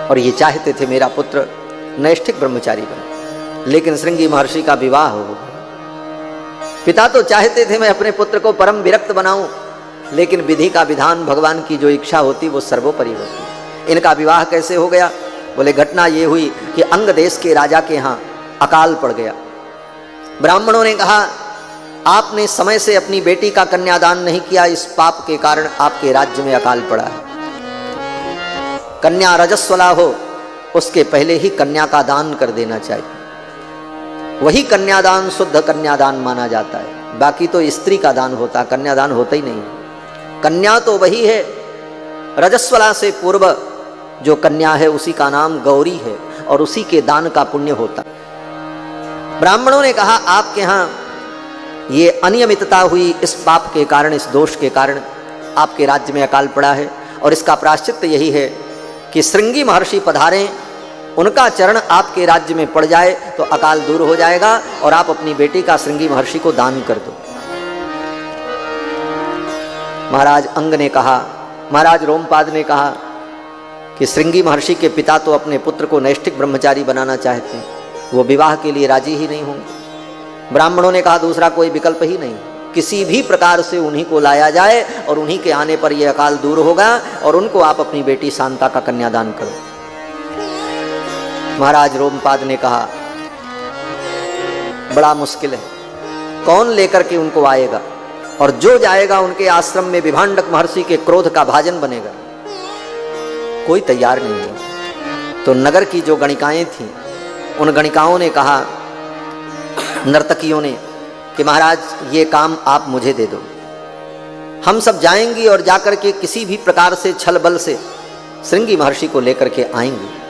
और ये चाहते थे मेरा पुत्र नैष्ठिक ब्रह्मचारी बने, लेकिन श्रृंगी महर्षि का विवाह हो गया। पिता तो चाहते थे मैं अपने पुत्र को परम विरक्त बनाऊं, लेकिन विधि का विधान, भगवान की जो इच्छा होती वो सर्वोपरि होती। इनका विवाह कैसे हो गया? बोले घटना ये हुई कि अंग देश के राजा के यहाँ अकाल पड़ गया। ब्राह्मणों ने कहा आपने समय से अपनी बेटी का कन्यादान नहीं किया, इस पाप के कारण आपके राज्य में अकाल पड़ा है। कन्या रजस्वला हो उसके पहले ही कन्या का दान कर देना चाहिए, वही कन्यादान शुद्ध कन्यादान माना जाता है। बाकी तो स्त्री का दान होता, कन्यादान होता ही नहीं। कन्या तो वही है, रजस्वला से पूर्व जो कन्या है उसी का नाम गौरी है और उसी के दान का पुण्य होता। ब्राह्मणों ने कहा आपके यहाँ ये अनियमितता हुई, इस पाप के कारण, इस दोष के कारण आपके राज्य में अकाल पड़ा है, और इसका प्रायश्चित यही है कि श्रृंगी महर्षि पधारें, उनका चरण आपके राज्य में पड़ जाए तो अकाल दूर हो जाएगा और आप अपनी बेटी का श्रृंगी महर्षि को दान कर दो। महाराज अंग ने कहा, महाराज रोमपाद ने कहा कि श्रृंगी महर्षि के पिता तो अपने पुत्र को नैष्ठिक ब्रह्मचारी बनाना चाहते हैं, वो विवाह के लिए राजी ही नहीं होंगे। ब्राह्मणों ने कहा दूसरा कोई विकल्प ही नहीं, किसी भी प्रकार से उन्हीं को लाया जाए और उन्हीं के आने पर यह अकाल दूर होगा और उनको आप अपनी बेटी शांता का कन्यादान करो। महाराज रोमपाद ने कहा बड़ा मुश्किल है, कौन लेकर के उनको आएगा, और जो जाएगा उनके आश्रम में विभांडक महर्षि के क्रोध का भाजन बनेगा। कोई तैयार नहीं है। तो नगर की जो गणिकाएं थीं, उन गणिकाओं ने कहा नर्तकियों ने कि महाराज ये काम आप मुझे दे दो, हम सब जाएंगी और जाकर के किसी भी प्रकार से छल बल से श्रृंगी महर्षि को लेकर के आएंगे।